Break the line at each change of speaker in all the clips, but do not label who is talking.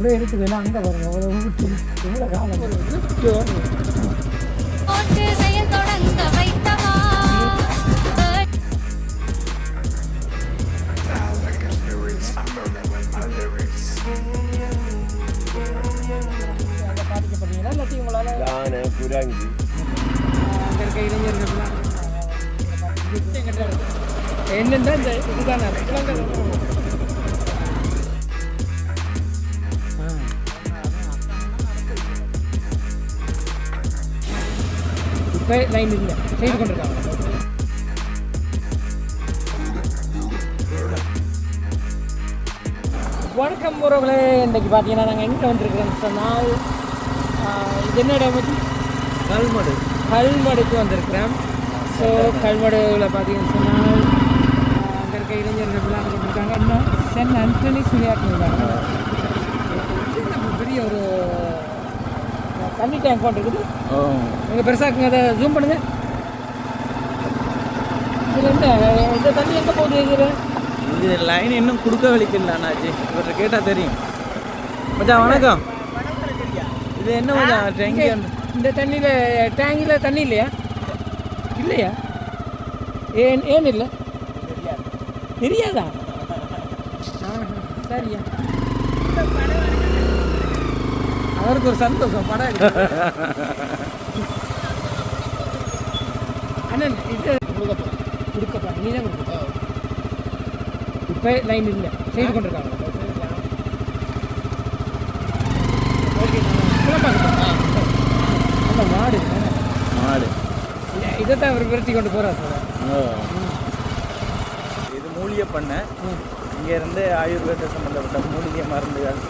அப்படியே இருக்குது. எல்லாம் அங்கே பாருங்க அவ்வளோ ஊட்டி எவ்வளோ காலம் பாதிக்கப்பட்டீங்களா இல்லாட்டி உங்களால்
குரங்கி
அங்கே இருக்க இளைஞர்கள்லாம் என்னென்னா இந்த இதுதானே இப்போ லைன் இல்லை செய்து கொண்டிருக்காங்க. வணக்கம் உறவுகளே, இன்றைக்கி பார்த்தீங்கன்னா நாங்கள் எங்கே வந்திருக்கிறோம்னு சொன்னால் இது என்ன இடம் பற்றி கல்மடுக்கு வந்திருக்கிறோம். ஸோ கல்மடுவில் பார்த்தீங்கன்னு சொன்னால் அங்கே இருக்க இளைஞர்கள் விளையாண்டு கொண்டிருக்காங்க. இன்னும் சென்ட் ஆண்டனி விளையாட்டுருக்காங்க. பெரிய ஒரு தண்ணி டேங்க் ஒன்று இருக்குது. நீங்கள் பெருசாக்குங்க, அதை ஜூம் பண்ணுங்க. இதில் என்ன இந்த தண்ணி எங்கே போகுது?
இது லைன் இன்னும் கொடுக்க வலிக்கல அண்ணாச்சி, இவர்கிட்ட கேட்டால் தெரியும். மச்சான் வணக்கம். இது என்ன மச்சான் டேங்கி?
இந்த தண்ணியில் டேங்கில் தண்ணி இல்லையா? இல்லையா? ஏன் இல்லை? தெரியாதா? சரியா, அவருக்கு ஒரு சந்தோஷம் படம் அண்ணன் இது கொடுக்கப்பா நீ தான் கொடுக்க. இப்போ லைன் இல்லை செய்து கொண்டிருக்காங்க. ஓகே, அந்த மாடு இதைத்தான் அவர் விரட்டி கொண்டு போகிறார் சார்.
இது மூலிகை பண்ண இங்கேருந்து ஆயுர்வேத சம்மந்தப்பட்ட மூலிகை மருந்துகள்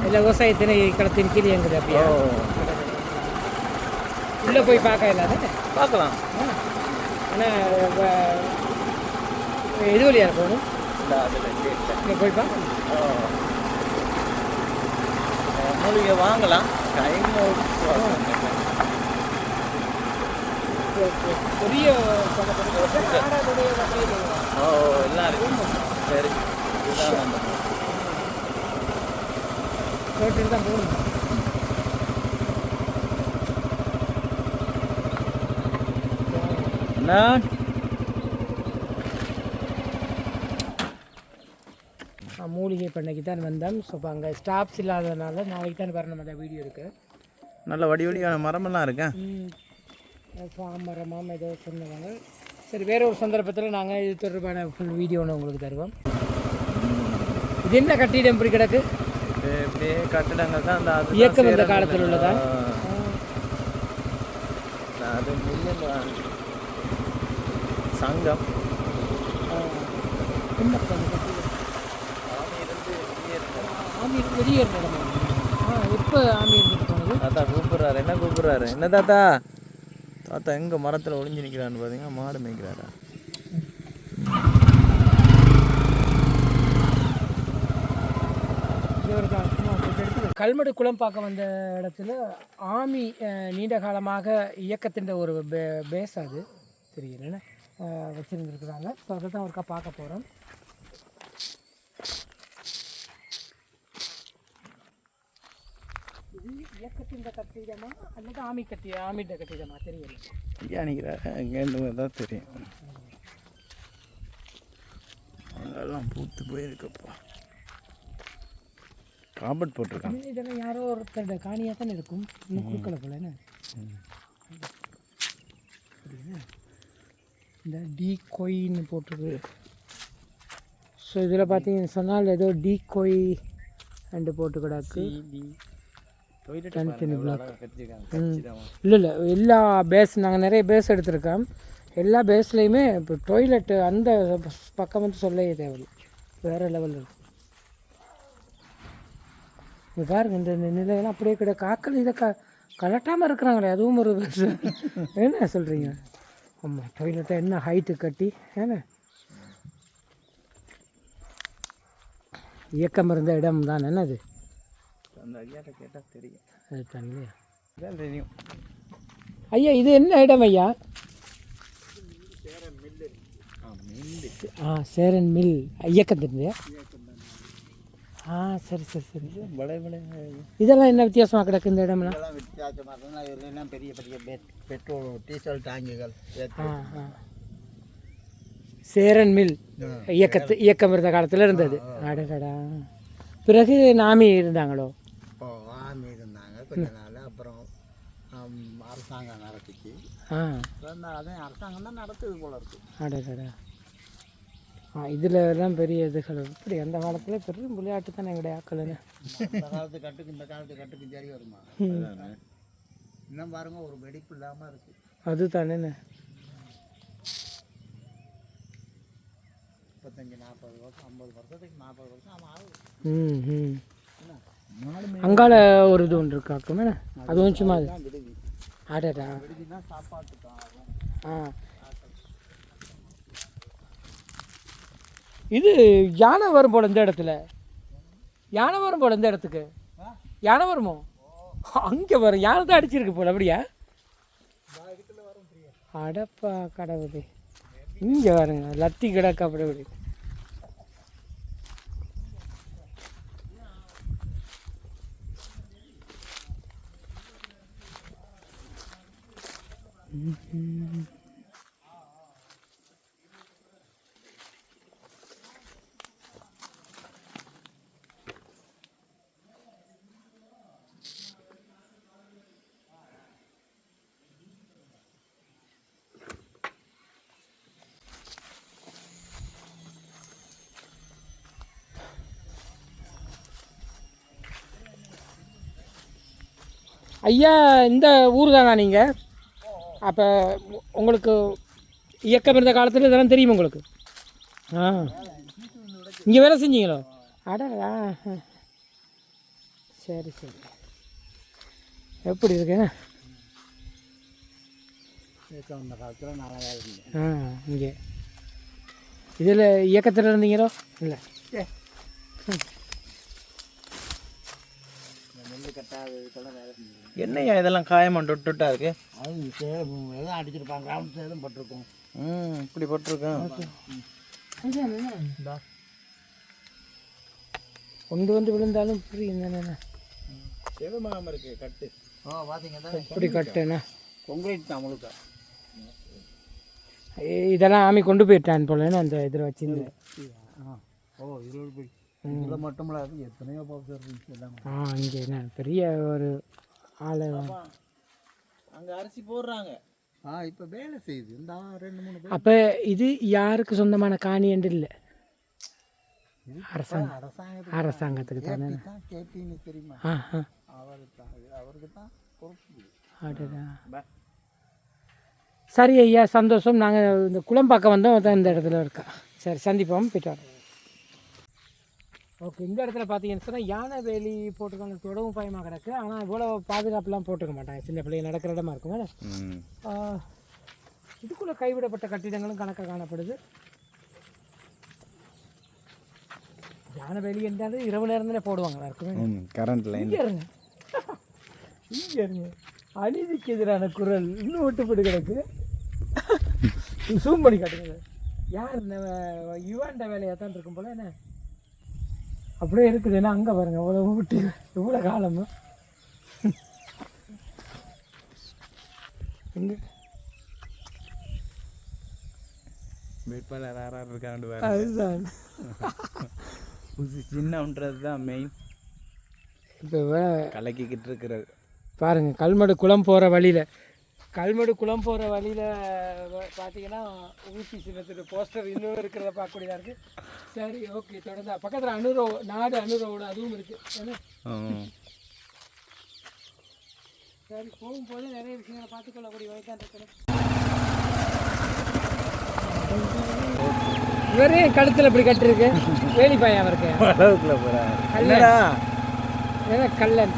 இல்லை விவசாய திணைக்களத்தின் கீழே எங்குது. அப்படியே உள்ளே போய் பார்க்க இல்லாத
பார்க்கலாம்.
ஆனால் எது வழியாக போகணும்? இங்கே போய் பார்க்கணும்.
மூலிகை வாங்கலாம். டைம்
பெரிய
எல்லாம் இருக்கு. சரி, இதுதான்
கேட்டு தான் போகணும்.
என்ன
மூலிகை பண்ணைக்கு தான் வந்தோம். ஸோ இப்போ அங்கே ஸ்டாப்ஸ் இல்லாததுனால நாளைக்கு தான் வரணும். அந்த வீடியோ இருக்குது.
நல்ல வடிவடியான மரமெல்லாம் இருக்கேன்.
மரமாம் ஏதோ சொன்னாங்க. சரி, வேறு ஒரு சந்தர்ப்பத்தில் நாங்கள் இது தொடர்பான ஃபுல் வீடியோ ஒன்று உங்களுக்கு தருவோம். இது என்ன கட்டிடம் இப்படி கிடக்கு?
கட்டிடங்கள் தான் அந்த
இயக்கம் இந்த காலத்தில் உள்ளதா?
அது சங்கம்.
ஆமி வெளியேற இடமா? எப்போ ஆமி இருந்துட்டு போனது?
தாத்தா கூப்பிட்றாரு. என்ன கூப்பிட்றாரு? என்ன தாத்தா? தாத்தா எங்கே மரத்தில் ஒளிஞ்சு நிற்கிறான்னு பார்த்தீங்கன்னா மாடு மேய்க்கிறாரா?
கல்மடு குளம் பார்க்க வந்த இடத்துல ஆமி நீண்ட காலமாக இயக்கத்தின் ஒரு பேஸ் அது தெரியல வச்சுருந்துருக்குறாங்க. ஸோ அதை தான் ஒருக்கா பார்க்க போகிறோம். இது இயக்கத்தின் கட்டிடமா அல்லது ஆமிட்ட கட்டிடமா தெரியல.
ஐயா நிற்கிறாரு, அங்கேருந்து தான் தெரியும். அதெல்லாம் பூத்து போயிருக்கப்பா. காபட் போட்டிருக்காங்க.
இதெல்லாம் யாரோ ஒருத்தரோட காணியாக தானே இருக்கும். இன்னும் கொடுக்கல போல. என்ன இந்த டி கோயின்னு போட்டிருக்கு. ஸோ இதில் பார்த்தீங்கன்னு சொன்னால் ஏதோ டி கோய் அண்டு போட்டு கிடாக்கு. தனித்தனி பிளாக். இல்லை எல்லா பேஸ் நாங்கள் நிறைய பேஸ் எடுத்திருக்கோம். எல்லா பேஸ்லேயுமே இப்போ டாய்லெட்டு அந்த பக்கம் வந்து சொல்லவே தேவையில்லை. வேறு லெவலில் இருக்கும். இப்போ பாருங்க, இந்த நிலையெல்லாம் அப்படியே கிட்ட காக்கள் இதை கலட்டாமல் இருக்கிறாங்களே, அதுவும் ஒரு என்ன சொல்கிறீங்க? ஆமாம், டாய்லெட்டை என்ன ஹைட்டு கட்டி ஏன்னா இயக்கம் இருந்த இடம் தான். என்னது
அந்த ஐயாட்ட கேட்டால் தெரியும்.
அது தண்ணியா
இதான் தெரியும்.
ஐயா இது என்ன இடம் ஐயா? சேரன் மில் இயக்கம் தெரிஞ்சா? ஆ சரி சரி சரி.
பலே பலே.
இதெல்லாம் என்ன வித்தியாசமாக கிடக்கு இந்த இடம்லாம்?
இதெல்லாம் வித்தியாசமாக இருக்குன்னா இதெல்லாம் பெரிய பெரிய பெட்ரோல் டீசல் டாங்கிகள்.
ஆ ஆ சேரன் மில் இயக்கம் இருந்த காலத்தில் இருந்தது. அடடா. பிறகு நாமி இருந்தாங்களோ?
இப்போ ஆமி இருந்தாங்க கொஞ்ச நாள். அப்புறம் அரசாங்கம் நடத்திச்சு. அதான் அரசாங்கம் தான் நடத்துது போல இருக்கு.
அடடா. இதில் எல்லாம் பெரிய இதுகள் இப்படி அந்த காலத்தில் பெரிய விளையாட்டு தானே எங்களுடைய ஆக்கலன்னு.
அந்த காலத்து கட்டுக்கு இந்த காலத்து கட்டுக்கு சரி வருமா? இன்னும் பாருங்க ஒரு வெடிப்பு இல்லாமல் இருக்கு.
அது தானே
35-40 வருஷம் 50 வருஷத்துக்கு 40 வருஷம் ஆமாம் ஆகுது.
அங்கால ஒரு இது ஒன்று இருக்காக்குமே அதுவும் சும்மா அது. அடடா.
சாப்பாட்டுக்கு ஆகும்.
ஆ இது யானை வரும் போல இந்த இடத்துல. யானை வரும் போல இந்த இடத்துக்கு. யானை வருமோ? அங்கே வரும். யானை தான் அடிச்சிருக்கு போல. அப்படியா? அடப்பா கடவுளே. இங்கே வருங்க லத்தி கிடக்க அப்படி அப்படி. ஐயா இந்த ஊர் தானா நீங்கள்? அப்போ உங்களுக்கு இயக்கம் இருந்த காலத்தில் இதெல்லாம் தெரியும் உங்களுக்கு? ஆ இங்கே வேலை செஞ்சீங்களோ? அடடா. சரி சரி. எப்படி இருக்குங்க?
அந்த காலத்தில் நிறையா இருந்தீங்க.
ஆ இங்கே இதில் இயக்கத்தில் இருந்தீங்களோ? இல்லை.
நெல் கட்டாது இதுக்கெல்லாம் வேலை செஞ்சு.
என்னையா இதெல்லாம் காயமாக தொட்டுட்டா இருக்கு?
அது எதுவும் அடிச்சிருப்பாங்க. கிரவுண்ட் சேதம் பட்டிருக்கும்.
இப்படி போட்டிருக்கேன்.
கொண்டு வந்து விழுந்தாலும் புரியும் தானே.
சேதமாகாமல் இருக்கு கட்டு. பார்த்தீங்கன்னா
எப்படி கட்டுண்ணா?
கொங்கிரீட் தான் முழுக்க.
இதெல்லாம் ஆமி கொண்டு போயிட்டான் போலன்னு அந்த இதில் வச்சுருந்து.
இதில் போய் இதில் மட்டும் இல்லாது எத்தனையோ பாப்ஸ் இருந்துச்சு எல்லாம்.
இங்கே என்ன பெரிய ஒரு ஆள்.
அங்கே அரிசி போடுறாங்க.
இப்போ வேலை செய்யுது இந்த 2-3 பேர்.
அப்போ இது யாருக்கு சொந்தமான காணி என்று இல்லை? அரசாங்கத்துக்கு தானே.
கேபின்னு தெரியுமா? அவருக்கு தான் பொறுப்பு.
அடடா. சரி ஐயா, சந்தோஷம். நாங்கள் இந்த குளம்பாக்கம் வந்தோம் தான் இந்த இடத்துல இருக்கா. சரி சந்திப்போம், போய்ட்டு வரோம். ஓகே, இந்த இடத்துல பார்த்தீங்கன்னு சொன்னால் யானை வேலி போட்டுருக்காங்க. தொடவும் பயமாக கிடக்கு. ஆனால் இவ்வளோ பாதுகாப்புலாம் போட்டுக்க மாட்டாங்க. சின்ன பிள்ளைங்க நடக்கிற இடமா இருக்குங்க. இதுக்குள்ளே கைவிடப்பட்ட கட்டிடங்களும் கணக்காக காணப்படுது. யானை வேலி இருந்தாலும் இரவு நேரத்தில் போடுவாங்களா இருக்குங்க.
Current line.
இங்கே இருங்க, இங்கே இருங்க. அநீதிக்கு எதிரான குரல் இன்னும் விட்டுப்பட்டு கிடக்கு. சூம் பண்ணி காட்டுங்க. யார் இந்த யுவாண்ட வேலையாக தான் இருக்கும் போல என்ன அப்படியே இருக்குது. ஏன்னா அங்கே பாருங்க அவ்வளோ விட்டு இவ்வளோ காலமும் இங்கே
வேட்பாளர் யாரார் இருக்காண்டு.
அதுதான்
சின்னன்றது தான் மெயின்.
இப்போ
கலக்கிக்கிட்டு இருக்கிறது
பாருங்கள். கல்மடு குளம் போகிற வழியில் பார்த்தீங்கன்னா ஊசி சின்னத்துக்கு போஸ்டர் இன்னும் இருக்கிறத பார்க்கக்கூடியதாக இருக்குது. சரி ஓகே, தொடர்ந்தா பக்கத்தில் அனுரோடு அதுவும் இருக்குது. சரி, போகும்போது நிறைய விஷயங்களை பார்த்துக்கொள்ளக்கூடிய வகைதான் இருக்கணும். இவரே கழுத்தில் இப்படி கட்டிருக்கு. வேலிப்பாயம் இருக்கு.
அளவுக்குள்ள போகிறாங்க.
ஏன்னா கல்லன்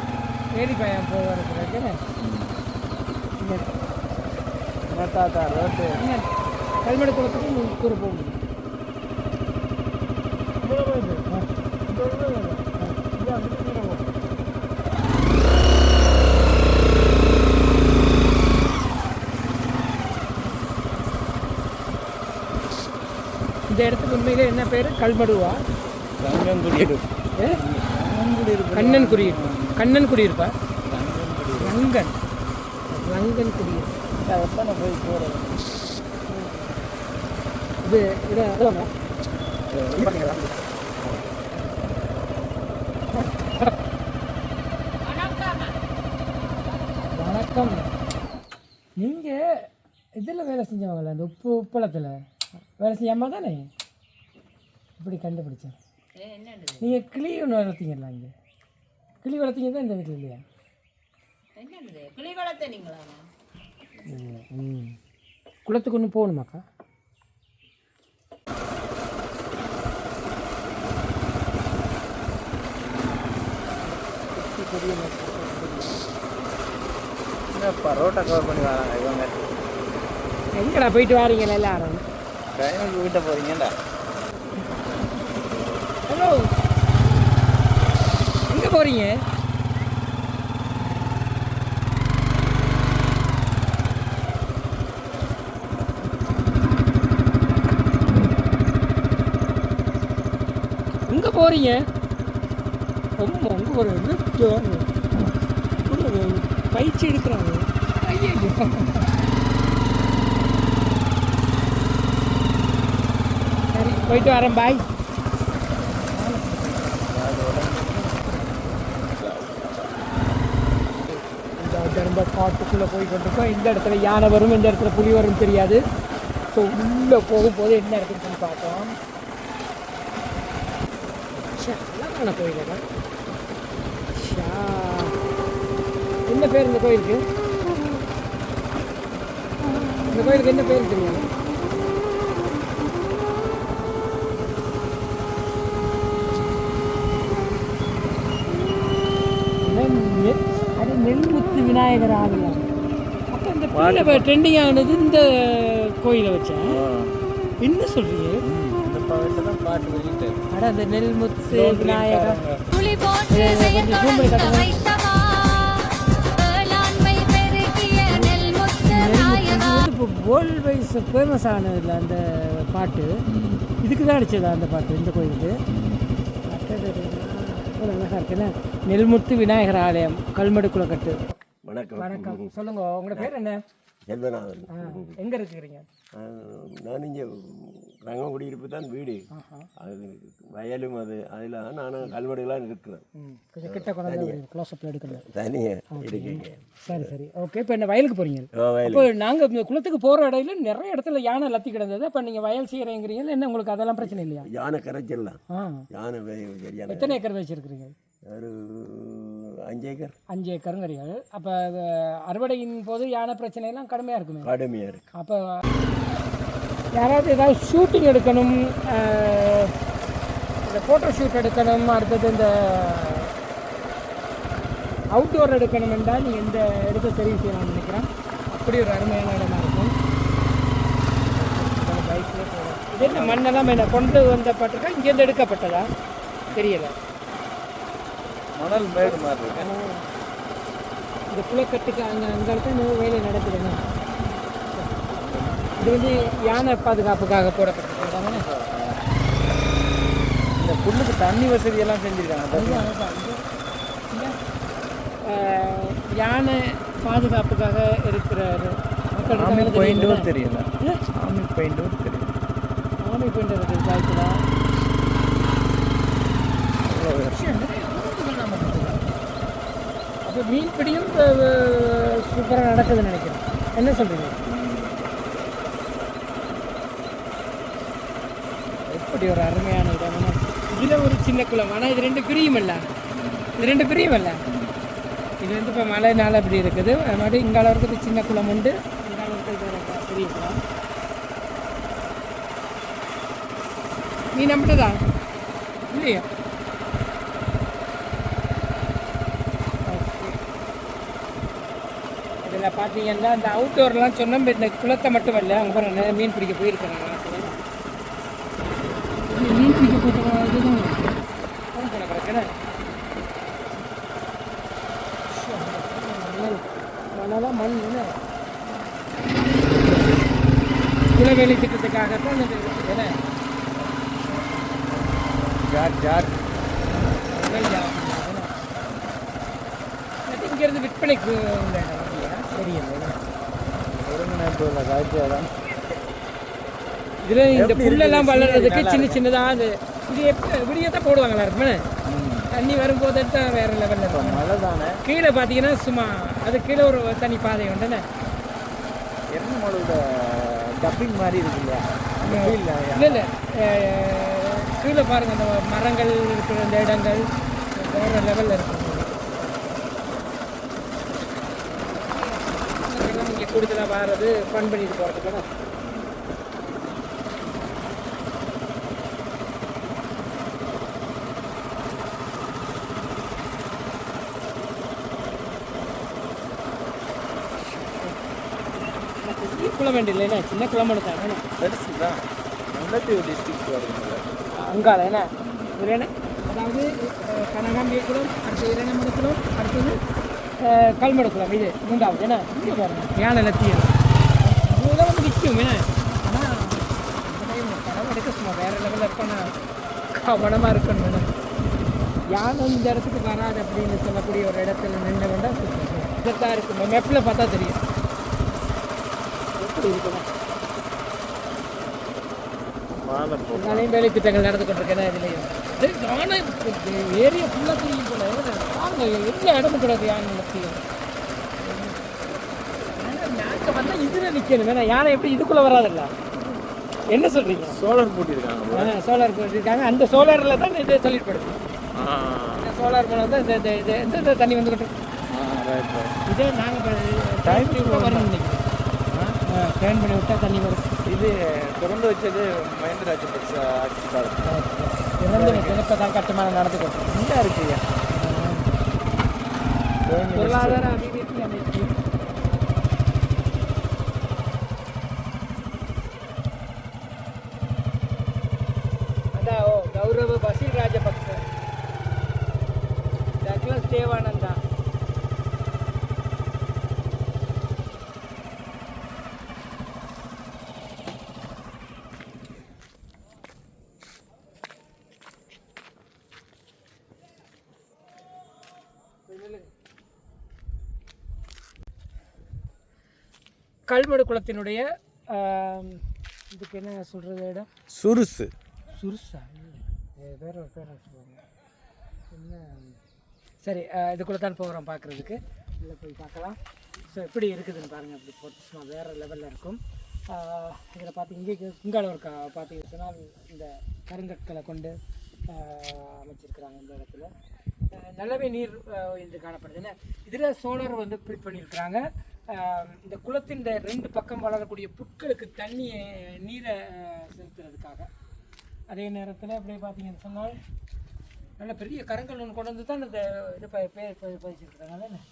வேலிப்பாயம் போகிறதுக்கு ரோட்டு கல்மடு குளத்துக்கு கூற போக முடியும். இந்த இடத்துக்கு உண்மையிலே என்ன பேர்? கல்மடுவா?
கங்கங்குடியிருப்பு.
கண்ணன் குடியிருப்பு. கண்ணன் குடியிருப்பா? ரங்கன் ரங்கன் குடியிருப்பு.
எத்தனை போய் போகிறது
இது இதை அதாம்மா வணக்கம். நீங்கள் இதில் வேலை செஞ்சவங்கள அந்த உப்பளத்தில் வேலை செய்யாமல் தானே இப்படி கண்டுபிடிச்சேன். நீங்கள் கிளி ஒன்று வளர்த்தீங்களா? இங்கே கிளி வளர்த்தீங்க தான் இந்த வீட்டில் இல்லையா?
கிளி வளர்த்தீங்களா?
குளத்துக்கு ஒன்று போகணுமாக்கா?
ரோட்டை கவர் பண்ணி வராங்க இவங்க.
எங்கடா போயிட்டு வாரீங்களா எல்லாரும்?
ட்ரெயினுக்கு வீட்டை போகிறீங்கடா.
ஹலோ, எங்கே போகிறீங்க? எங்கே போகிறீங்க? ரொம்ப அங்கே ஒரு பயிற்சி எடுக்கிறாங்க. ஐயோ, சரி போயிட்டு வரேன், பாய். ரொம்ப காட்டுக்குள்ளே போய் கொண்டிருக்கோம். இந்த இடத்துல யானை வரும், இந்த இடத்துல புலி வரும் தெரியாது. ஸோ உள்ளே போகும்போது என்ன இருக்குன்னு சொல்லி பார்க்கலாம். அழகான கோயிலா? என்ன பேர் இந்த கோயிலுக்கு? இந்த கோயிலுக்கு என்ன பேர் தெரியும்? அது நெல்முத்து விநாயகர் ஆலயம். அப்போ இந்த பிள்ளை ட்ரெண்டிங் ஆனது இந்த கோயிலை வச்சேன். என்ன சொல்றீங்க?
பாட்டு வெளியிட்டு
அட அந்த நெல்முத்து விநாயகர் இப்போ வேர்ல்டு வைஸ் ஃபேமஸ் ஆனதில்ல அந்த பாட்டு. இதுக்கு தான் அடிச்சதா அந்த பாட்டு இந்த கோயிலுக்கு? அழகாக இருக்குல்ல. நெல்முத்து விநாயகர் ஆலயம், கல்மடு குளக்கட்டு.
வணக்கம்.
வணக்கம். சொல்லுங்க, உங்களோட பேர் என்ன?
செல்வநாதன்.
எங்கே இருக்கிறீங்க?
நான் இங்கே ரங்ககுடியிருப்பு தான் வீடு. அது வயலும் அதில் நான் கல்வடையெல்லாம் இருக்கிறேன்.
கொஞ்சம் கிட்ட கொண்டாந்து க்ளோஸ்அப்பில் எடுக்கணும்.
தனியாக இருக்கீங்க.
சரி சரி, ஓகே. இப்போ என்ன வயலுக்கு போகிறீங்க? இப்போ நாங்கள் இந்த குளத்துக்கு போகிற இடையில நிறைய இடத்துல யானை லத்தி கிடந்தது. அப்போ நீங்கள் வயல் செய்கிறீங்கிறீங்க, என்ன உங்களுக்கு அதெல்லாம் பிரச்சனை இல்லையா?
யானை கரைச்சிடலாம். யானை சரியான.
எத்தனை ஏக்கர் வச்சுருக்கிறீங்க?
ஒரு 5 ஏக்கர்.
5 ஏக்கருங்கிறீங்க. அப்போ அறுவடையின் போது யானை பிரச்சனைலாம் கடுமையாக இருக்குமே?
கடுமையாக இருக்கு.
அப்போ யாராவது ஏதாவது ஷூட்டிங் எடுக்கணும், இந்த ஃபோட்டோ ஷூட் எடுக்கணும், அடுத்தது இந்த அவுட்டோர் எடுக்கணும் என்றால் நீங்கள் எந்த இடத்த தெரிவு செய்யலாம்னு நினைக்கிறேன். அப்படி ஒரு அருமையான இடமா இருக்கும். பைக்கில் போகலாம். இது என்ன மண்ணெல்லாம் என்ன கொண்டு வந்தப்பட்டிருக்கா, இங்கேருந்து எடுக்கப்பட்டதா தெரியலை.
மணல் மேடு மாதிரி இருக்கு.
இந்த குளக்கட்டுக்கு அங்கே அந்த இடத்துல வேலை நடக்குதுங்க. இது வந்து யானை பாதுகாப்புக்காக போடப்பட்டிருக்காங்க.
இந்த புல்லுக்கு தண்ணி வசதியெல்லாம் செஞ்சுருக்காங்க.
யானை பாதுகாப்புக்காக இருக்கிற
ஆமி பெயிண்டும் தெரியல. ஆமி பெயிண்டும் தெரியல.
ஆமி பெயிண்ட் இருக்குது காய்ச்சலா. அப்போ மீன்பிடியும் சூப்பராக நடக்குதுன்னு நினைக்கிறேன். என்ன சொல்கிறீங்க? எப்படி ஒரு அருமையான இடம். இதில் ஒரு சின்ன குளம், ஆனால் இது 2 பிரியும் இல்லை. இது 2 பிரியும் இல்லை. இது வந்து இப்போ மழைனால இப்படி இருக்குது. மறுபடியும் இங்கால இருக்கிறது சின்ன குளம் உண்டு, இங்கால இருக்கிறது பெரிய குளம். நீ நம்பிட்டதா இல்லையா? இதில் பார்த்தீங்கன்னா இந்த அவுட்டோர்லாம் சொன்னோம். இந்த குளத்தை மட்டும் இல்லை, அவங்க பாருங்க மீன் பிடிக்க போயிருக்காங்க. மீன் பிடிக்க போகிறதும் போன கிடக்குறேன். மணலாம் மண் குலவேலி திட்டத்துக்காகத்தான் இது என்ன
ஜாட் ஜாட்
இங்கேருந்து விற்பனைக்கு உள்ள இடம் இல்லையா? தெரியல.
ஒருங்கிணைப்பு உள்ள காட்சி இடம்.
இதில் இந்த புல்லெல்லாம் வளர்றதுக்கு சின்ன சின்னதாக அது இது எப்போ விடியத்தான் போடுவாங்களா இருக்குமே. தண்ணி வரும்போது தான் வேறு லெவலில் இருக்கும்.
மழை தானே.
கீழே பார்த்தீங்கன்னா சும்மா அது கீழே ஒரு தனி பாதை உண்டுண்ணே.
என்ன மழை டப்பிங் மாதிரி இருக்கு இல்லையா?
இல்லை இல்லை கீழே பாருங்கள் அந்த மரங்கள் இருக்கிற அந்த இடங்கள் வேறு லெவலில் இருக்கும். இங்கே கூடுதலாக வர்றது ஃபன் பண்ணிட்டு போகிறதுக்கு. குளம் வேண்டிய இல்லைண்ணா, சின்ன குளம் எடுத்தாங்க
பெருசு தான். முல்லைத்தீவு டிஸ்ட்ரிக்ட் வருது
அங்கால என்ன இல்லைண்ணே. அதாவது கனகாம்பிய குளம், அடுத்தது இரணமடு குளம், அடுத்தது கல்மடு குளம். இது மூன்றாவது ஏன்னா இங்கே பாருங்க யானை லத்தியம் இதெல்லாம் வந்து நிற்கும் ஏன்னா. ஆனால் இந்த டைம் படம் எடுக்க சும்மா வேறு லெவலில் இருக்கோன்னா கவனமாக இருக்கணும் வேணும். யானை இந்த இடத்துக்கு வராது அப்படின்னு சொல்லக்கூடிய ஒரு இடத்துல நின்று வேண்டாம் இதான் இருக்கும். மெப்பில் பார்த்தா தெரியும் எப்படி இருக்கணும். அதனாலையும் வேலை திட்டங்கள் நடந்து கொண்டிருக்கேன். இதுலையும் யானை ஏரியா ஃபுல்லாக தெரியும் போல. வாங்க எல்லா இடமும் கிடையாது யானை லத்தியம். நாங்கள் வந்தால் இதில் நிற்கணும் வேணா. யானை எப்படி இதுக்குள்ளே வராதில்ல? என்ன சொல்கிறீங்க?
சோலார் போட்டிருக்காங்க.
சோலார் போட்டிருக்காங்க. அந்த சோலாரில் தான் இதை சொல்லிட்டு போடுது. இந்த சோலார் மூலம் தான் இந்த தண்ணி வந்துக்கிட்டு இதே நாங்கள் டைம் வரும்னு நினைக்கிறோம். டேர்ன் பண்ணி விட்டால் தண்ணி வரும்.
இது திறந்து வச்சது மஹிந்த ராஜபக்ச ஆட்சி காலம்.
திறந்து வச்சது இப்போ தான் கட்டுமானம் நடந்துக்கிட்டோம்.
நல்லா இருக்குங்க.
பொருளாதார அபிவிருத்தி அமைச்சு அதான் கௌரவ பசீர் ராஜபக்ச, டக்ளஸ் தேவானந்தா. கல்மடு குளத்தினுடைய இதுக்கு என்ன சொல்கிறது இடம்?
சுருசு.
சுருசா? வேற ஒரு பேர் சொல்லுவாங்க என்ன. சரி இதுக்குள்ளே தான் போகிறோம் பார்க்குறதுக்கு. உள்ளே போய் பார்க்கலாம். ஸோ எப்படி இருக்குதுன்னு பாருங்கள். அப்படி போட்டு சும்மா வேறு லெவலில் இருக்கும். இதில் பார்த்து இங்கால ஒரு பார்த்தீங்கன்னு சொன்னால் இந்த கருங்கற்களை கொண்டு அமைச்சிருக்கிறாங்க இந்த இடத்துல. நல்லாவே நீர் இது காணப்படுது. ஏன்னா இதில் சோலார் வந்து ஃபிட் பண்ணியிருக்கிறாங்க. இந்த குளத்தின் இந்த 2 பக்கம் வளரக்கூடிய புட்களுக்கு தண்ணியை நீரை செலுத்துறதுக்காக. அதே நேரத்தில் அப்படியே பார்த்தீங்கன்னு சொன்னால் நல்ல பெரிய கருங்கல் ஒன்று கொண்டு வந்து தான் இந்த இது பதிச்சிருக்கிறாங்க.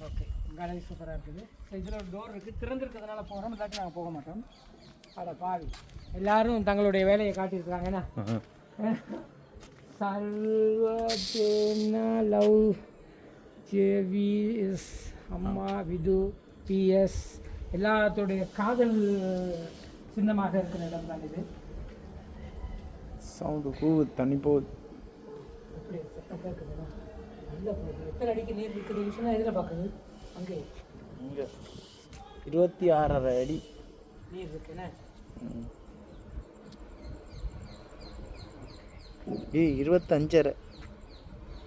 ஓகே கலை சூப்பராக இருக்குது. ஸோ இதில் ஒரு டோர் இருக்குது. திறந்துருக்கிறதுனால போகிறோம், இல்லாட்டி நாங்கள் போக மாட்டோம். அதை பாவி எல்லாரும் தங்களுடைய வேலையை காட்டியிருக்கிறாங்கன்னா சர்வதேனா லவ் ஜேவிஎஸ் அம்மா விது பிஎஸ் எல்லாத்தோடைய காதல் சின்னமாக இருக்கிற இடம் தான் இது.
சவுண்டு கூவுது, தண்ணி போகுது.
எப்படி சத்தமாக இருக்குதுன்னா நல்ல போகுது. எத்தனை அடிக்கு நீர் இருக்குதுன்னு சொன்னால் எதில் பார்க்குது? அங்கே
இங்கே 26.5 அடி
நீர் இருக்குண்ணே.
25.5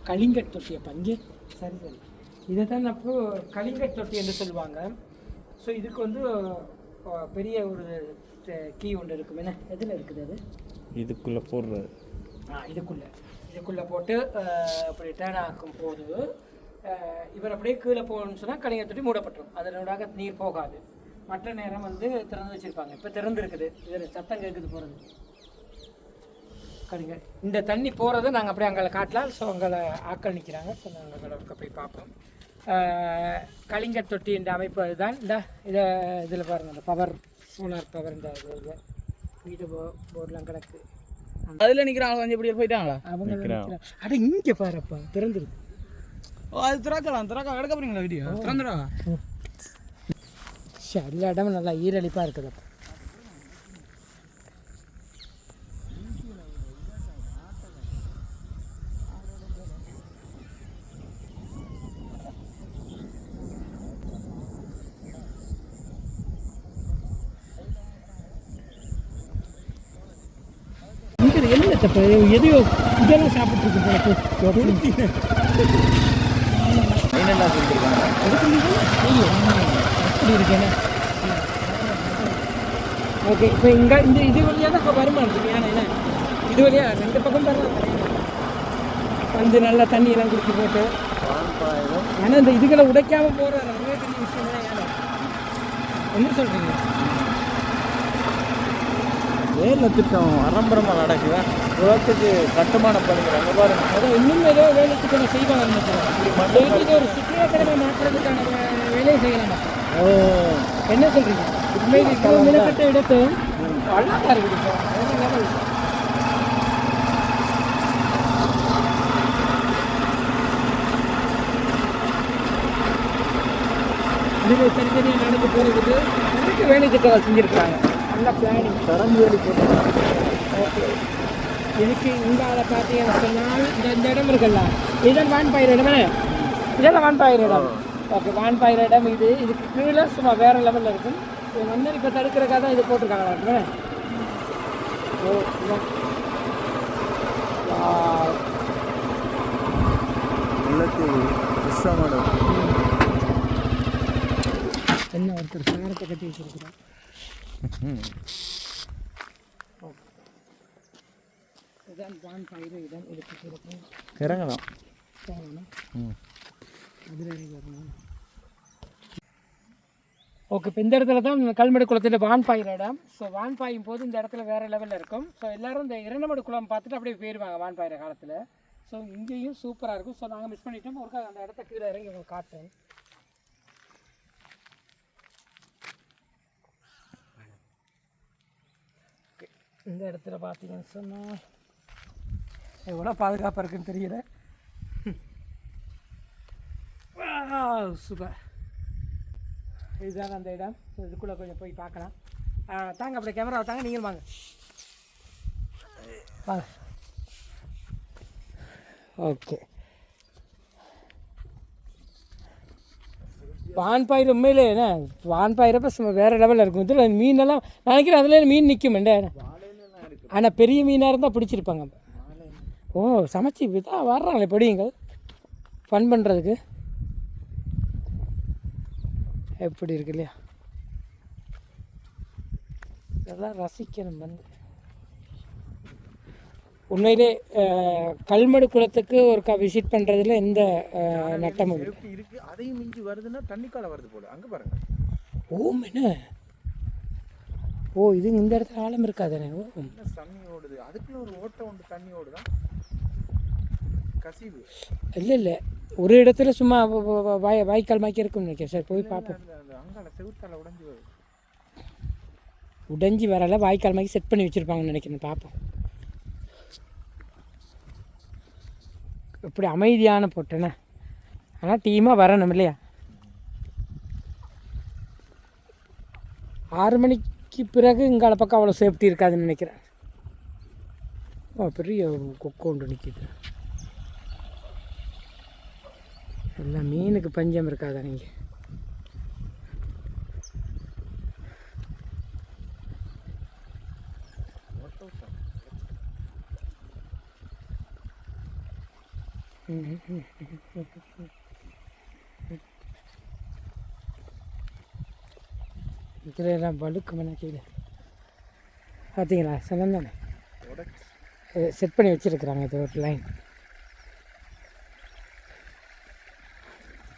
கலிங்கட் தொட்டியை பஞ்சு. சரி சரி, இதை தான் அப்போ கலிங்கட் தொட்டி என்று சொல்லுவாங்க. ஸோ இதுக்கு வந்து பெரிய ஒரு கீ ஒன்று இருக்கும். என்ன எதில் இருக்குது அது?
இதுக்குள்ளே போடுறது. இதுக்குள்ளே போட்டு அப்படி டேர்ன் ஆக்கும் போது இவர் அப்படியே கீழே போகணும்னு சொன்னால் கலிங்கட் தொட்டி மூடப்பட்டுரும். அதனோட நீர் போகாது. மற்ற நேரம் வந்து திறந்து வச்சுருப்பாங்க. இப்போ திறந்து இருக்குது. இதில் சத்தம் கேட்குது போகிறது. கலிங்க இந்த தண்ணி போகிறத நாங்கள் அப்படியே அங்கே காட்டலாம். ஸோ அங்கே ஆக்கள் நிற்கிறாங்க. ஸோ நாங்கள் அங்கே போய் பார்ப்போம். கலிங்கட் தொட்டி இந்த அமைப்பு அதுதான். இந்த இதில் பாருங்கள், இந்த பவர் சோலார் பவர் இந்த இது வீடு போர்டெலாம் கிடக்கு. அதில் நிற்கிறாங்க. கொஞ்சம் இப்படி போயிட்டாங்களா
அவங்க? அட இங்கே பாருப்பா, திறந்துருக்கு.
ஓ அது திறக்கலாம். எடுக்க போகிறீங்களா வீடியோ? திறந்துடா.
எல்லா இடமும் நல்லா ஈரழிப்பாக இருக்குது.
என்ன தப்பு எதையோ இதெல்லாம் சாப்பிட்ருக்கு அப்படி இருக்கேன். ஓகே, இப்போ இங்கே இது வழியாக தான் இப்போ வருமானம் இருக்கு. ஏன்னா என்ன இது வழியாக 2 பக்கம் தரலாம் வந்து நல்லா தண்ணியெல்லாம் குடிச்சு போட்டு. ஆனால் இந்த இதுகளை உடைக்காமல் போகிற ரொம்ப பெரிய விஷயம் தான். ஏன்னா என்ன சொல்கிறீங்க?
வேலை திட்டம் அரம்பரமாக நடக்குதா குளத்துக்கு கட்டுமான பணிகள் அங்கே பாருங்க.
அதான் இன்னும் ஏதோ வேலை திட்டம் செய்வாங்க நினைக்கிறேன். ஒரு சுற்றுலாத்தலமாக மாற்றுறதுக்கான வேலையை செய்யலாம். என்ன சொல்கிறீங்க? உண்மையில் நிலக்கட்ட இடத்தை அழகாக இருக்குது. இதுவே தனித்தனியாக நடந்து போகிறதுக்கு நிறைய வேலை திட்டங்கள் செஞ்சுருக்காங்க. நல்லா பிளானிங் தரம் வேலை போட்டுருக்காங்க. ஓகே, எனக்கு இங்கால பார்த்தீங்கன்னு சொன்னால் இந்த இடம் இருக்குல்ல, இதன் வான்பயிர் இடமே, இதெல்லாம் வான்பயிர் இடம். ஓகே, வான்பயிர் இடம் இது. இதுக்கு கீழே சும்மா வேறு லெவலில் இருக்கும். மன்னர் இப்போ தடுக்கிறக்காக தான் இது போட்டிருக்காங்களா? என்ன ஒருத்தர் சாரத்தை கட்டி வச்சிருக்கிறோம். இதான் வான்பயிர் இடம். இதுக்கு
இறங்கலாம்.
ஓகே, இப்போ இந்த இடத்துல தான் கல்மடு குளத்தில் வான்பயிர் இடம். ஸோ வான்பாயும் போது இந்த இடத்துல வேறு லெவலில் இருக்கும். ஸோ எல்லோரும் இந்த இரண்டமடு குளம் பார்த்துட்டு அப்படியே போயிடுவாங்க வான்பாயிற காலத்தில். ஸோ இங்கேயும் சூப்பராக இருக்கும். ஸோ நாங்கள் மிஸ் பண்ணிட்டோம். ஒருக்கா அந்த இடத்த கீழே இறங்கி உங்களுக்கு காட்டுறேன். இந்த இடத்துல பார்த்தீங்கன்னு சொன்னால் எவ்வளோ பாதுகாப்பாக இருக்குன்னு தெரியல. சூப்பர். இதுதான் அந்த இடம். ஸோ இதுக்குள்ளே கொஞ்சம் போய் பார்க்கலாம். தாங்க அப்படியே கேமரா தாங்க, நீங்கள் வாங்க வாங்க. ஓகே, வான்பயிர் உண்மையிலே என்ன வான்பயிரப்போ சும்மா வேறு லெவலில் இருக்கும். இதில் மீனெல்லாம் நினைக்கிறேன் அதில் மீன் நிற்குமெண்டே. ஆனால் பெரிய மீனாக இருந்தால் பிடிச்சிருப்பாங்க. ஓ, சமைச்சி தான் வர்றாங்களே பொடியுங்கள் ஃபன் பண்ணுறதுக்கு. எப்படி இருக்கு இல்லையா? இதெல்லாம் ரசிக்கணும். வந்து உண்மையிலே கல்மடு குளத்துக்கு ஒருக்கா விசிட் பண்ணுறதுல எந்த நட்டமும்
இருக்குது. அதையும் மிஞ்சி வருதுன்னா தண்ணிக்கால வருது போல. அங்கே பாருங்க.
ஓம் என்ன? ஓ, இது இந்த இடத்துல ஆழம் இருக்காதானே? ஓ,
தண்ணி ஓடுது. அதுக்குள்ள ஒரு ஓட்டை உண்டு, தண்ணி ஓடுதான் கசிவு.
இல்லை ஒரு இடத்துல சும்மா வாய்க்கால் மாக்கி இருக்குன்னு நினைக்கிறேன். சார் போய் பார்ப்போம்.
அங்கால செவுத்தால உடைஞ்சி வருது.
உடைஞ்சி வரல, வாய்க்கால் மாக்கி செட் பண்ணி வச்சுருப்பாங்கன்னு நினைக்கிறேன். பார்ப்போம். இப்படி அமைதியான போட்டேனே. ஆனால் டீமாக வரணும் இல்லையா? 6 மணிக்கு பிறகு இங்கால பக்கம் அவ்வளோ சேஃப்டி இருக்காதுன்னு நினைக்கிறேன். ஓ, பெரிய கொக்கு ஒன்று நிற்கிது. எல்லாம் மீனுக்கு பஞ்சம் இருக்காதா? நீங்கள் இதில் எல்லாம் வழுக்கு மண்ணா கீழே பார்த்தீங்களா? சொன்னேன் தானே, செட் பண்ணி வச்சுருக்குறாங்க. இது ஒரு லைன்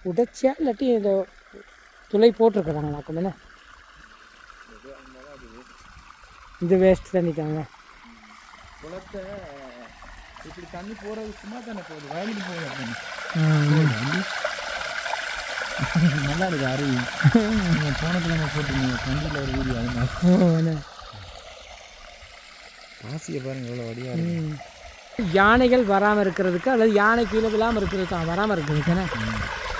உடைச்சியா இல்லாட்டி ஏதோ துளை போட்டிருக்குறாங்களாக்கும் தானே. இந்த வேஸ்ட் தண்ணி தாங்க.
குளத்தை இப்படி தண்ணி போகிறது சும்மா தானே போகுது, வயலுக்கு போகுது. நல்லா இருக்கு அருவி. நீங்கள் போன கிழமை போட்டுருந்தீங்க தண்ணியில் ஒரு வீடியோ. அது பாசியை பாருங்க எவ்வளோ வடியாக இருக்கு.
யானைகள் வராமல் இருக்கிறதுக்கு அல்லது யானை கீழே விழாமல் இருக்கிறதுக்கு வராமல் இருக்கிறதுக்குன்னா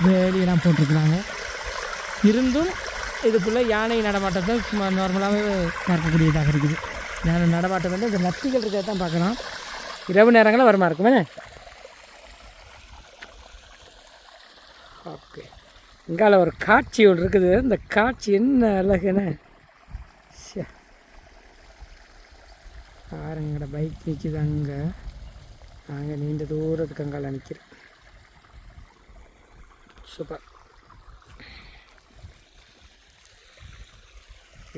வேலியெல்லாம் போட்டிருக்கிறாங்க. இருந்தும் இதுக்குள்ளே யானை நடமாட்டத்தை சும்மா நார்மலாகவே பார்க்கக்கூடியதாக இருக்குது. யானை நடமாட்டம் வந்து இந்த நத்திகள் இருக்கிறத தான் பார்க்கலாம். இரவு நேரங்களில் வரமா இருக்குமே. ஓகே, இங்கால ஒரு காட்சி ஒன்று இருக்குது. இந்த காட்சி என்ன அழகுன்னு பாருங்க. எங்களோட பைக் நிற்கிது அங்கே. நாங்கள் நீண்ட தூரத்துக்கு அங்கால நிற்கிறோம். சூப்பர்.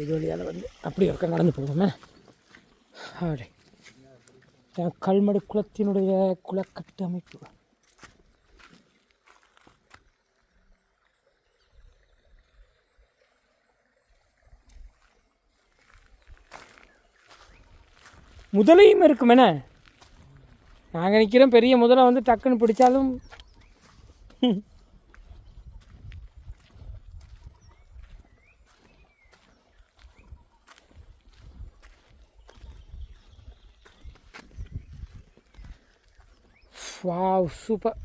இது வழியால் வந்து அப்படி இருக்க நடந்து போவோமே. அப்படி கல்மடு குளத்தினுடைய குளக்கட்டு அமைப்பு. முதலையும் இருக்குமென. நாங்கள் நிற்கிறோம், பெரிய முதலை வந்து டக்குன்னு பிடிச்சாலும் வாவ் சூப்பர்.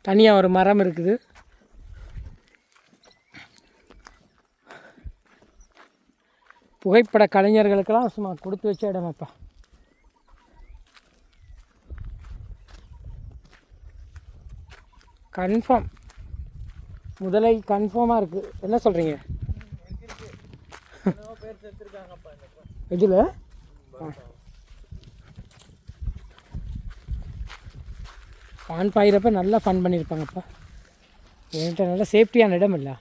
தனியாக ஒரு மரம் இருக்குது. புகைப்பட கலைஞர்களுக்கெல்லாம் சும்மா கொடுத்து வச்ச இடமாப்பா. கன்ஃபார்ம் முதலை கன்ஃபார்மாக இருக்குது. என்ன சொல்கிறீங்க? இதில் பான் பாயிறப்ப நல்லா ஃபன் பண்ணியிருப்பாங்கப்பா. என்கிட்ட நல்லா சேஃப்டியான இடம் இல்லை.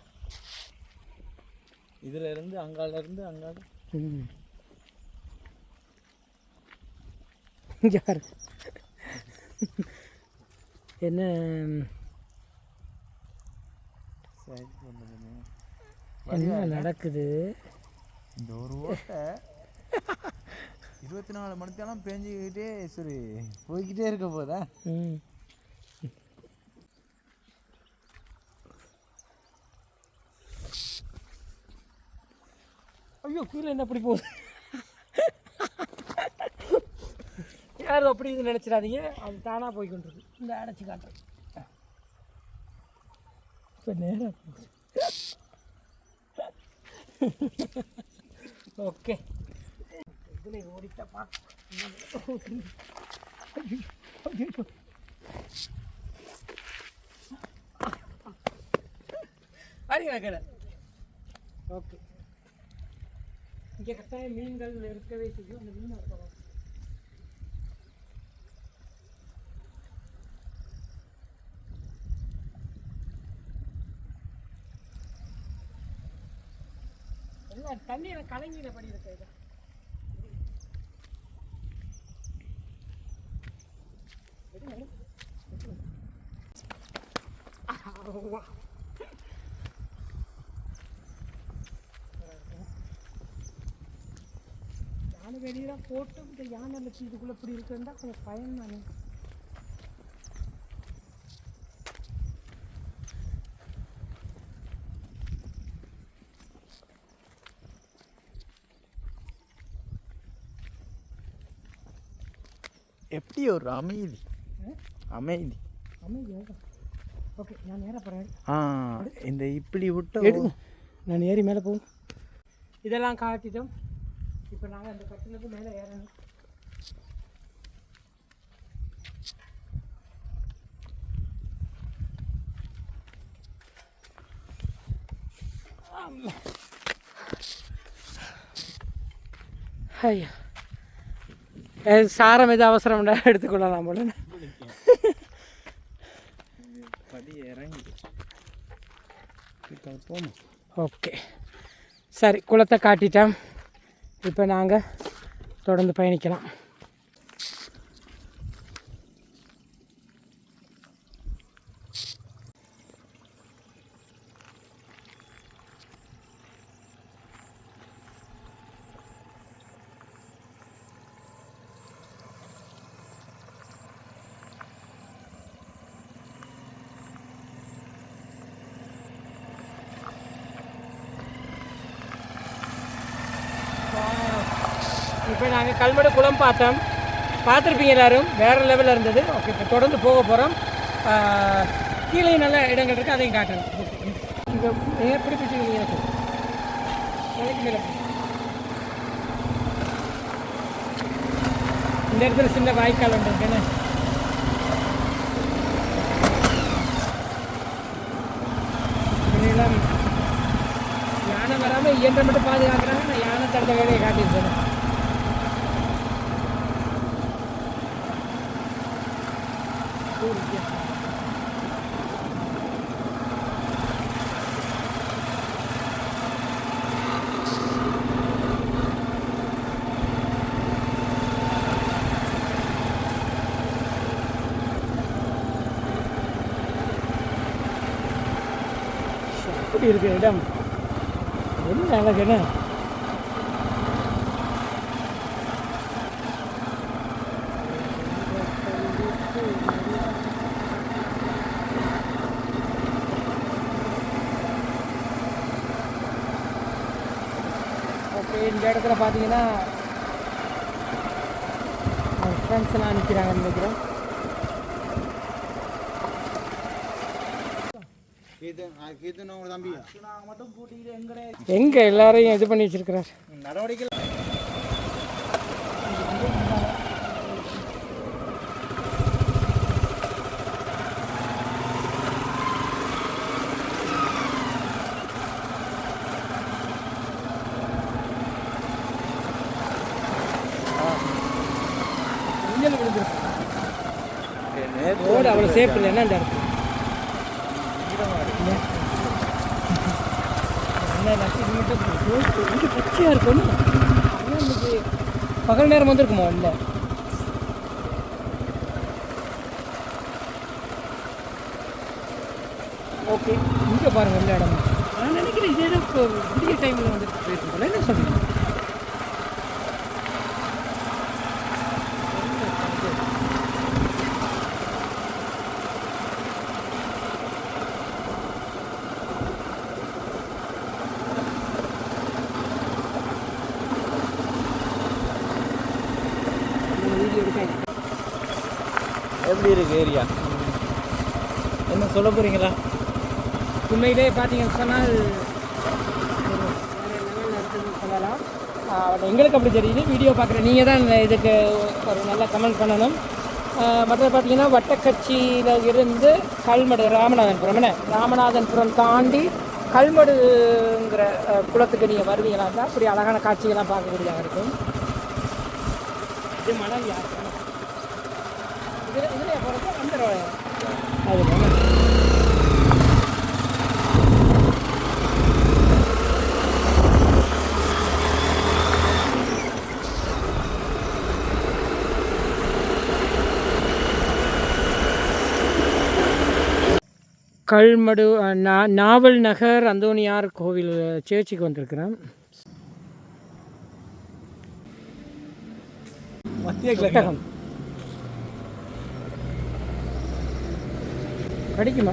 இதில் இருந்து அங்காலேருந்து அங்கால
இங்கே பாரு என்ன என்ன நடக்குது.
இந்த ஒரு ஓட்டை 24 மணித்தெல்லாம் பேஞ்சிக்கிட்டே சரி போய்கிட்டே இருக்க போதா.
ஐயோ கீழே என்ன அப்படி போகுது. யாரும் அப்படி இது நினச்சிடாதீங்க, அது தானாக போய் கொண்டிருக்கு. இந்த அடைச்சி காட்டுறேன். இப்போ நேராக போகுது. ஓகே இதில் ஓடிட்டா கடை. ஓகே இங்கே கட்டாயம் மீன்கள் இருக்கவே செய்யும். அந்த மீன் இருக்கலாம். எல்லாம் தண்ணியில் கலங்கின படி இருக்க. இது யானை வெளியெல்லாம் போட்டு இந்த யானை வச்சு இதுக்குள்ளே இப்படி இருக்குன்னா கொஞ்சம் பயம் தானே.
எப்படி ஒரு அமைதி அமைதி
அமைதியாக. ஓகே நான் நேராக போகிறேன்.
இந்த இப்படி விட்டு
எடுங்க, நான் ஏறி மேலே போகும். இதெல்லாம் காட்டிட்டோம். இப்போ நாங்கள் அந்த கட்டிலுக்கு மேலே ஏறணும். ஐயா சாரம் எது அவசரம் எடுத்துக்கொள்ளலாம் போல. ஓகே சரி, குளத்தை காட்டிட்டோம். இப்போ நாங்கள் தொடர்ந்து பயணிக்கலாம். இப்போ நாங்கள் கல்மடு குளம் பார்த்துருப்பீங்க எல்லோரும். வேறு லெவலில் இருந்தது. ஓகே இப்போ தொடர்ந்து போக போகிறோம். கீழே நல்ல இடங்கள் இருக்குது, அதையும் காட்டுறோம். இங்கே எப்படி பிடிச்சிருக்கீங்க எனக்கு மேலே. இந்த இடத்துல சின்ன வாய்க்கால் ஒன்று இருக்குன்னு இதெல்லாம் யானை வராமல் இயன்ற மட்டும் பாதுகாக்கிறாங்க. நான் யானை தடுத்த வேலையை காட்டியிருக்கேன். எப்படி இருக்கு இடம்? என்ன அழகுன்னு ஓகே. இந்த இடத்துல பார்த்தீங்கன்னா ஃப்ரெண்ட்ஸ்லாம் நிற்கிறாங்கன்னு நினைக்கிறேன். எங்கே எல்லாரையும் இது பண்ணி வச்சிருக்கிறார்
நடவடிக்கை
ரோடு அவ்வளோ சேஃப் இல்லை என்ன இந்த இடத்துல இங்கே பச்சையாக இருக்கும். இன்னைக்கு பகல் நேரம் வந்துருக்குமோ இல்லை? ஓகே, இங்கே பாருங்கள் இந்த இடம். நான் நினைக்கிறேன் இதே தான் இப்போ விடிய டைமில் வந்துட்டு போயிருக்கோம். என்ன சொல்லுங்கள்?
எப்படி இருக்கு ஏரியா? என்ன சொல்ல போகிறீங்களா?
உண்மையிலே பார்த்தீங்கன்னு சொன்னால் வேறு லெவலில் இருக்குதுன்னு சொல்லலாம். எங்களுக்கு அப்படி தெரியுது. வீடியோ பார்க்குற நீங்கள் தான் இதுக்கு ஒரு நல்ல கமெண்ட் பண்ணணும். மற்ற பார்த்தீங்கன்னா வட்டக்கட்சியில் இருந்து கல்மடு ராமநாதன்புரம் தாண்டி கல்மடுங்கிற குளத்துக்கு நீங்கள் வருவீங்களா இருந்தால் அப்படி அழகான காட்சிகள்லாம் பார்க்கக்கூடியதாக இருக்கும். இது மணல் யாத்திரை. இதில் போகிறது அந்த அது கல்மடு நாவல் நகர் அந்தோனியார் கோவில் சேர்ச்சிக்கு வந்திருக்கிறேன். புத்தகம் படிக்குமா?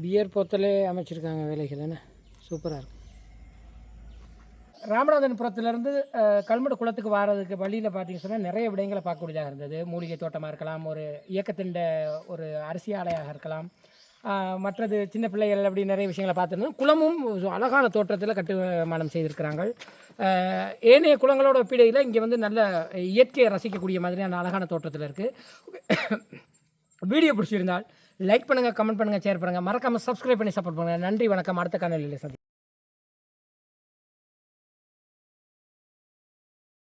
பியர் போத்தலே அமைச்சிருக்காங்க வேலைகள். என்ன சூப்பராக இருக்கும். ராமநாதன்புரத்துலேருந்து கல்மடு குளத்துக்கு வர்றதுக்கு வழியில் பார்த்தீங்கன்னு சொன்னால் நிறைய விடயங்களை பார்க்கக்கூடியதாக இருந்தது. மூலிகை தோட்டமாக இருக்கலாம், ஒரு இயக்கத்தின் ஒரு அரிசி ஆலையாக இருக்கலாம், மற்றது சின்ன பிள்ளைகள் அப்படி நிறைய விஷயங்களை பார்த்துருந்தோம். குளமும் அழகான தோற்றத்தில் கட்டுமானம் செய்திருக்கிறாங்க. ஏனைய குளங்களோட ஒப்பிடையில் இங்கே வந்து நல்ல இயற்கையை ரசிக்கக்கூடிய மாதிரியான அழகான தோற்றத்தில் இருக்குது. வீடியோ பிடிச்சிருந்தால் லைக் பண்ணுங்கள், கமெண்ட் பண்ணுங்கள், ஷேர் பண்ணுங்கள், மறக்காமல் சப்ஸ்கிரைப் பண்ணி சப்போர்ட் பண்ணுங்கள். நன்றி, வணக்கம். அடுத்த காணொலியில் சந்தி.